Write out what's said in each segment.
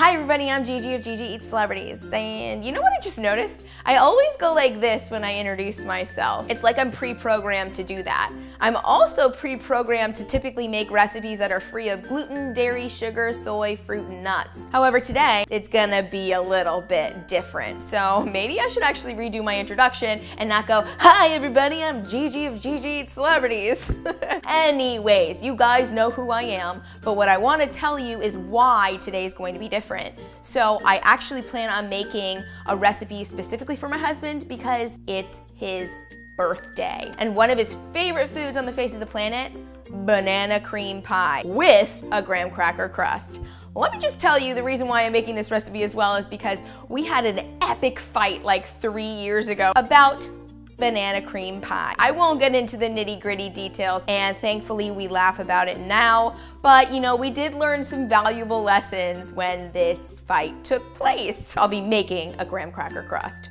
Hi everybody, I'm Gigi of GIGI Eats Celebrities, and you know what I just noticed? I always go like this when I introduce myself. It's like I'm pre-programmed to do that. I'm also pre-programmed to typically make recipes that are free of gluten, dairy, sugar, soy, fruit, and nuts. However, today, it's gonna be a little bit different. So maybe I should actually redo my introduction and not go, hi everybody, I'm Gigi of GIGI Eats Celebrities. Anyways, you guys know who I am, but what I wanna tell you is why today's going to be different. So I actually plan on making a recipe specifically for my husband because it's his birthday. And one of his favorite foods on the face of the planet, banana cream pie with a graham cracker crust. Let me just tell you the reason why I'm making this recipe as well is because we had an epic fight like 3 years ago about banana cream pie. I won't get into the nitty-gritty details, and thankfully we laugh about it now, but you know, we did learn some valuable lessons when this fight took place. I'll be making a graham cracker crust.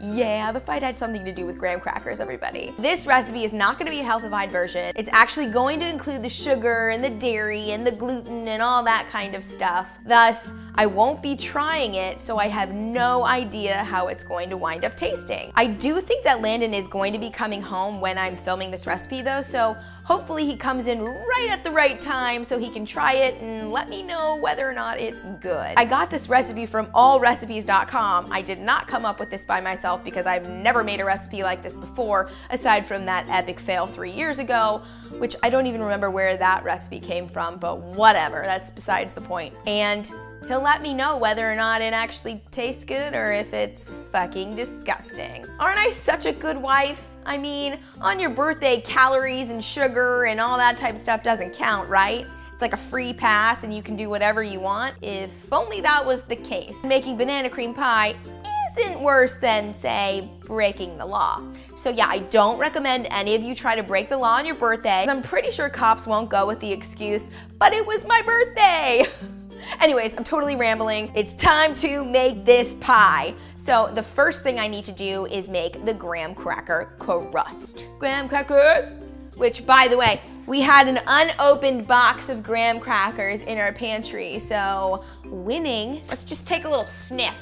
Yeah, the fight had something to do with graham crackers, everybody. This recipe is not gonna be a healthified version. It's actually going to include the sugar and the dairy and the gluten and all that kind of stuff. Thus, I won't be trying it, so I have no idea how it's going to wind up tasting. I do think that Landon is going to be coming home when I'm filming this recipe though, so hopefully he comes in right at the right time so he can try it and let me know whether or not it's good. I got this recipe from allrecipes.com. I did not come up with this by myself because I've never made a recipe like this before, aside from that epic fail 3 years ago, which I don't even remember where that recipe came from, but whatever, that's besides the point. And he'll let me know whether or not it actually tastes good or if it's fucking disgusting. Aren't I such a good wife? I mean, on your birthday, calories and sugar and all that type of stuff doesn't count, right? It's like a free pass and you can do whatever you want. If only that was the case. Making banana cream pie isn't worse than, say, breaking the law. So yeah, I don't recommend any of you try to break the law on your birthday. I'm pretty sure cops won't go with the excuse, but it was my birthday. Anyways, I'm totally rambling. It's time to make this pie. So the first thing I need to do is make the graham cracker crust. Graham crackers, which by the way, we had an unopened box of graham crackers in our pantry, so winning. Let's just take a little sniff.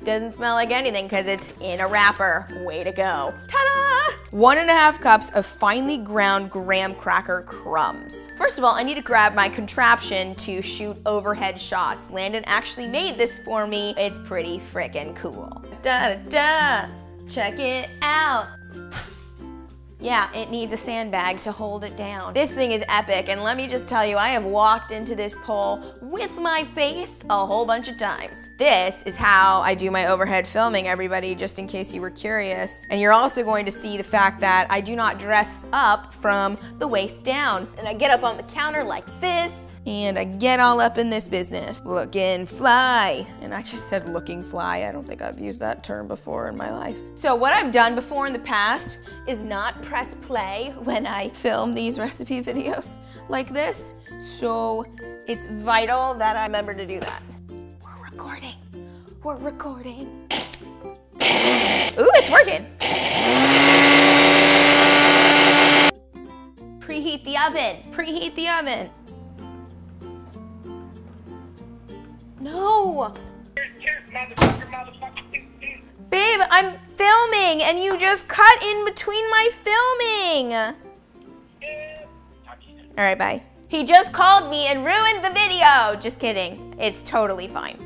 Doesn't smell like anything because it's in a wrapper. Way to go. Ta-da! 1.5 cups of finely ground graham cracker crumbs. First of all, I need to grab my contraption to shoot overhead shots. Landon actually made this for me. It's pretty freaking cool. Da-da-da! Check it out. Yeah, it needs a sandbag to hold it down. This thing is epic, and let me just tell you, I have walked into this pole with my face a whole bunch of times. This is how I do my overhead filming, everybody, just in case you were curious. And you're also going to see the fact that I do not dress up from the waist down. And I get up on the counter like this, and I get all up in this business. Looking fly. And I just said looking fly. I don't think I've used that term before in my life. So what I've done before in the past is not press play when I film these recipe videos like this. So it's vital that I remember to do that. We're recording. We're recording. Ooh, it's working. Preheat the oven. Preheat the oven. No! Babe, I'm filming and you just cut in between my filming! Alright, bye. He just called me and ruined the video! Just kidding. It's totally fine.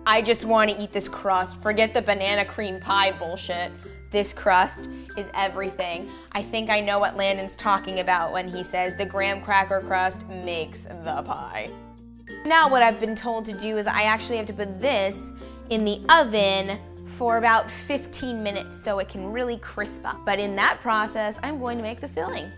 I just want to eat this crust. Forget the banana cream pie bullshit. This crust is everything. I think I know what Landon's talking about when he says the graham cracker crust makes the pie. Now what I've been told to do is I actually have to put this in the oven for about 15 minutes so it can really crisp up. But in that process, I'm going to make the filling.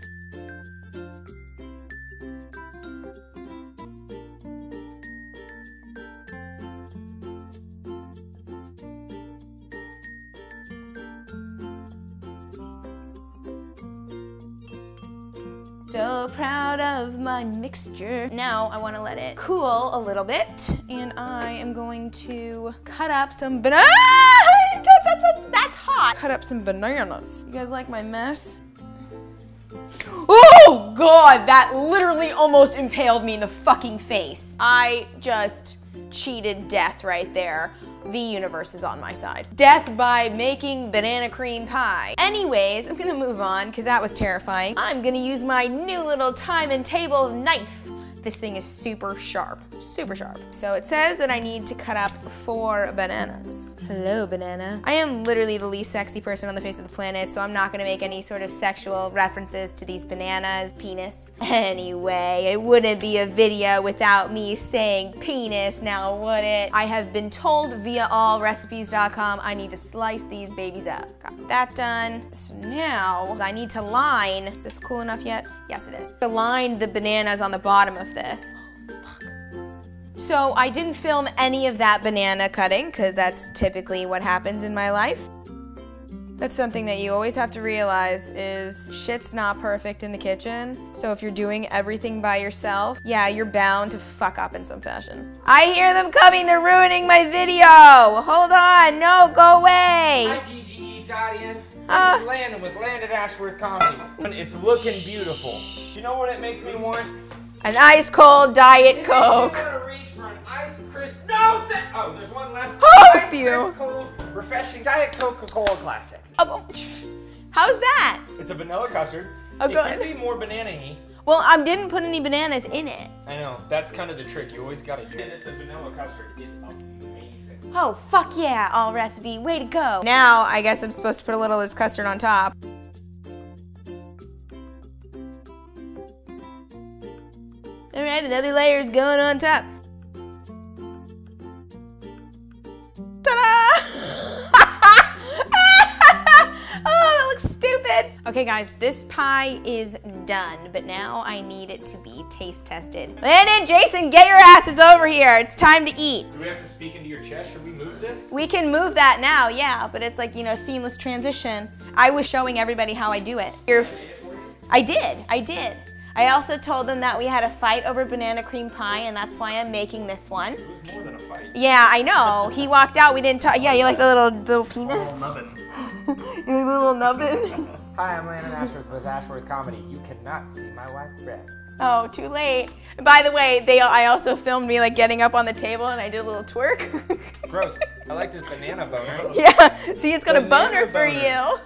So proud of my mixture. Now I want to let it cool a little bit, and I am going to cut up some bananas. That's hot. Cut up some bananas. You guys like my mess? Oh God, that literally almost impaled me in the fucking face. I just cheated death right there. The universe is on my side. Death by making banana cream pie. Anyways, I'm gonna move on because that was terrifying. I'm gonna use my new little time and table knife. This thing is super sharp, super sharp. So it says that I need to cut up 4 bananas. Hello, banana. I am literally the least sexy person on the face of the planet, so I'm not gonna make any sort of sexual references to these bananas. Penis. Anyway, it wouldn't be a video without me saying penis, now would it? I have been told via allrecipes.com I need to slice these babies up. Got that done. So now I need to line, is this cool enough yet? Yes, it is. To line the bananas on the bottom of this. Oh, fuck. So I didn't film any of that banana cutting because that's typically what happens in my life. That's something that you always have to realize is shit's not perfect in the kitchen. So if you're doing everything by yourself, yeah, you're bound to fuck up in some fashion. I hear them coming, they're ruining my video. Hold on, no, go away. Hi, GIGI Eats audience. This is Landon with Landon Ashworth Comedy. It's looking beautiful. You know what it makes me want? An ice cold Diet Coke. It makes me want to reach for an ice crisp. No! Oh, there's one left. Oh, ice phew. crisp, cold, refreshing Diet Coca-Cola Classic. Oh, how's that? It's a vanilla custard. Oh, it good. could be more banana-y. Well, I didn't put any bananas in it. I know. That's kind of the trick. You always got to do it. The vanilla custard is amazing. Oh, fuck yeah, all recipe. Way to go. Now, I guess I'm supposed to put a little of this custard on top. All right, another layer is going on top. Ta-da! Oh, that looks stupid. Okay, guys, this pie is done, but now I need it to be taste tested. Landon, Jason, get your asses over here. It's time to eat. Do we have to speak into your chest? Should we move this? We can move that now, yeah, but it's like, you know, seamless transition. I was showing everybody how I do it. I did. I also told them that we had a fight over banana cream pie, and that's why I'm making this one. It was more than a fight. Yeah, I know. He walked out, we didn't talk. Yeah, you like the little penis? Little nubbin. You like the little nubbin? Hi, I'm Landon Ashworth with Ashworth Comedy. You cannot see my wife's breast. Oh, too late. By the way, I also filmed me like getting up on the table and I did a little twerk. Gross. I like this banana boner. Yeah, see, it's got a Banana boner for you.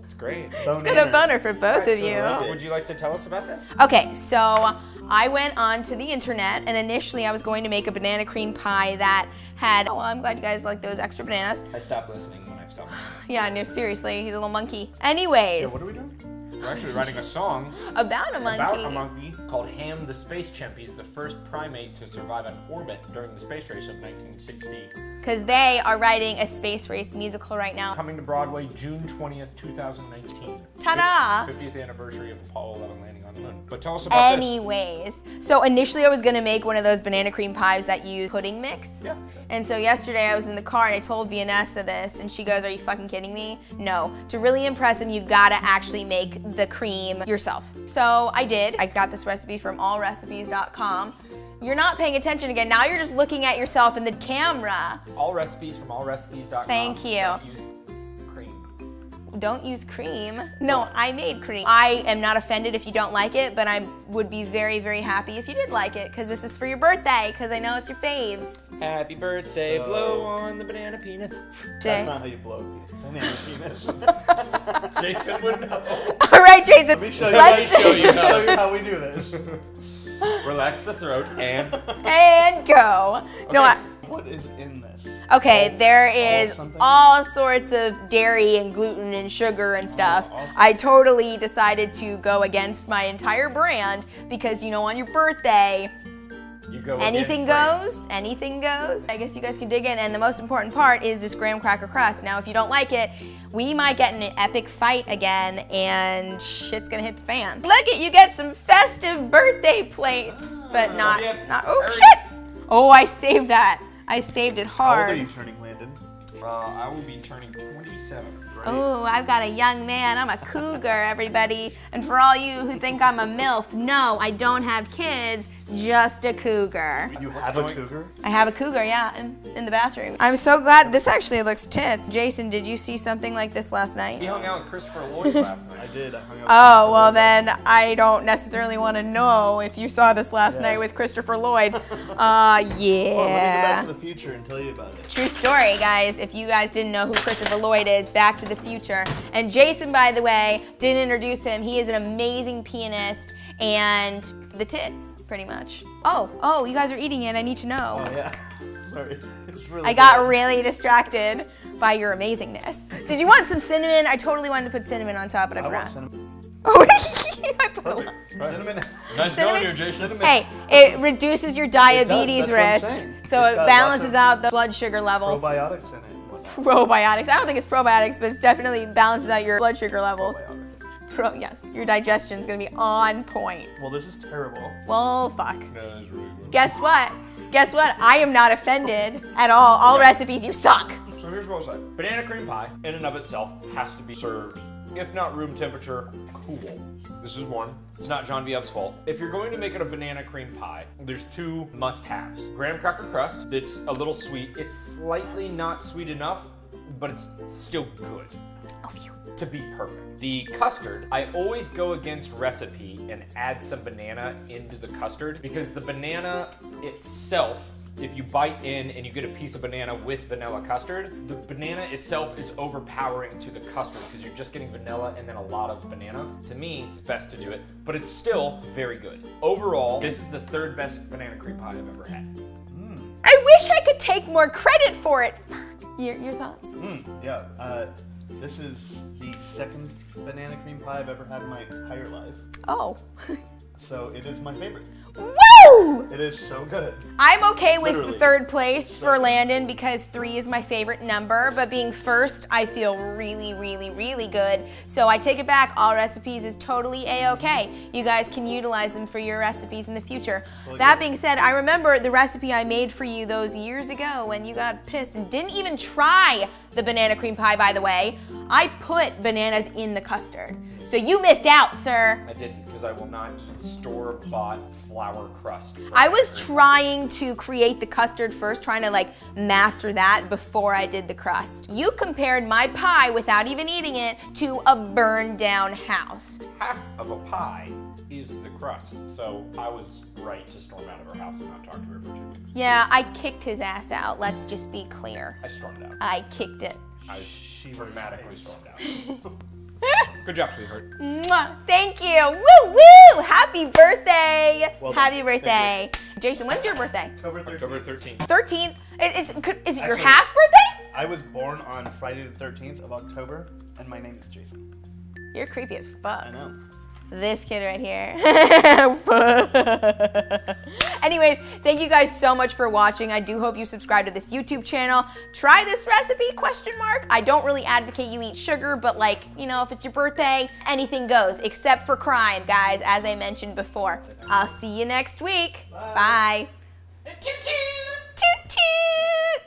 It's great. It's got a boner for both of you. Would you like to tell us about this? Okay, so I went onto the internet and initially I was going to make a banana cream pie that had, oh, well, I'm glad you guys like those extra bananas. I stopped listening when I stopped. Yeah, no, seriously, he's a little monkey. Anyways. Yeah, what are we doing? We're actually writing a song About a monkey. called Ham the Space Chimp. He's the first primate to survive an orbit during the space race of 1960. Because they are writing a space race musical right now. Coming to Broadway June 20th, 2019. Ta-da! 50th anniversary of Apollo 11 landing on the moon. But tell us about Anyways, so initially I was gonna make one of those banana cream pies that use pudding mix. Yeah. And so yesterday I was in the car and I told Vanessa this and she goes, are you fucking kidding me? No. To really impress him, you gotta actually make the cream yourself. So I did. I got this recipe from allrecipes.com. You're not paying attention again. Now you're just looking at yourself in the camera. All recipes from allrecipes.com. Thank you. Don't use cream. Don't use cream. No, I made cream. I am not offended if you don't like it, but I would be very, very happy if you did like it, because this is for your birthday, because I know it's your faves. Happy birthday, blow on the banana penis. That's not how you blow banana penis. Jason would know. All right, Jason. Let me show you, Let's show you how we do this. Relax the throat and... And go. Okay. No, What is in this? okay, there is something? all sorts of dairy and gluten and sugar and stuff. Awesome. I totally decided to go against my entire brand because, you know, on your birthday, You go anything against goes, anything goes. I guess you guys can dig in, and the most important part is this graham cracker crust. Now, if you don't like it, we might get in an epic fight again, and shit's gonna hit the fan. Look at you get some festive birthday plates, but not, oh shit! Oh, I saved that. I saved it How old hard. are you turning, Landon? I will be turning 27. Great. Oh, I've got a young man. I'm a cougar, everybody. And for all you who think I'm a MILF, no, I don't have kids. just a cougar. You have a cougar? I have a cougar, yeah, in the bathroom. I'm so glad. This actually looks tits. Jason, did you see something like this last night? He hung out with Christopher Lloyd last night. I did. I hung out with Oh, well then I don't necessarily want to know if you saw this last night with Christopher Lloyd. Well, let me go back Yeah. to the future and tell you about it. True story, guys. If you guys didn't know who Christopher Lloyd is, Back to the Future. And Jason, by the way, didn't introduce him. He is an amazing pianist and the tits, pretty much. Oh, you guys are eating it. I need to know. Oh, yeah. Sorry. It's really I got good. really distracted by your amazingness. Did you want some cinnamon? I totally wanted to put cinnamon on top, but I I forgot. want cinnamon. Oh, I put a lot. Perfect. Cinnamon. Nice Cinnamon? knowing you, Jason. Cinnamon. Hey, it reduces your diabetes that's what I'm risk, saying. so It's it got balances lots of out the blood sugar levels. Probiotics in it. and whatnot. Probiotics. I don't think it's probiotics, but it's definitely balances out your blood sugar levels. Probiotics. Yes, your digestion's gonna be on point. Well, this is terrible. Well, fuck. No, that is really good. Guess what? Guess what? I am not offended at all. All recipes, you suck. So here's what I'll say. Banana cream pie, in and of itself, has to be served, if not room temperature, cool. This is one. It's not John Viev's fault. If you're going to make it a banana cream pie, there's two must-haves. Graham cracker crust that's a little sweet. It's slightly not sweet enough, but it's still good. Oh, phew. To be perfect. The custard, I always go against recipe and add some banana into the custard because the banana itself, if you bite in and you get a piece of banana with vanilla custard, the banana itself is overpowering to the custard because you're just getting vanilla and then a lot of banana. To me, it's best to do it, but it's still very good. Overall, this is the third best banana cream pie I've ever had. I wish I could take more credit for it. Your thoughts? Yeah. This is the second banana cream pie I've ever had in my entire life. Oh. So it is my favorite. Woo! It is so good. I'm okay with Literally. the third place for Landon because 3 is my favorite number, but being first, I feel really, really, really good. So I take it back. All recipes is totally A-okay. You guys can utilize them for your recipes in the future. That being said, I remember the recipe I made for you those years ago when you got pissed and didn't even try the banana cream pie, by the way. I put bananas in the custard. So you missed out, sir. I didn't because I will not eat store-bought flour crust. I was trying to create the custard first, trying to like master that before I did the crust. You compared my pie without even eating it to a burned down house. Half of a pie is the crust, so I was right to storm out of her house and not talk to her for 2 weeks. Yeah, I kicked his ass out, let's just be clear. I stormed out. I kicked it. I dramatically stormed out. Good job, sweetheart. Mwah. Thank you. Woo woo! Happy birthday! Well done. Happy birthday. Jason, when's your birthday? October 13th. 13th? Is it your Actually- half birthday? I was born on Friday the 13th of October, and my name is Jason. You're creepy as fuck. I know. This kid right here. Anyways, thank you guys so much for watching. I do hope you subscribe to this YouTube channel. Try this recipe, ? I don't really advocate you eat sugar, but like, you know, if it's your birthday, anything goes, except for crime, guys, as I mentioned before. I'll see you next week. Bye. Toot toot! Toot toot!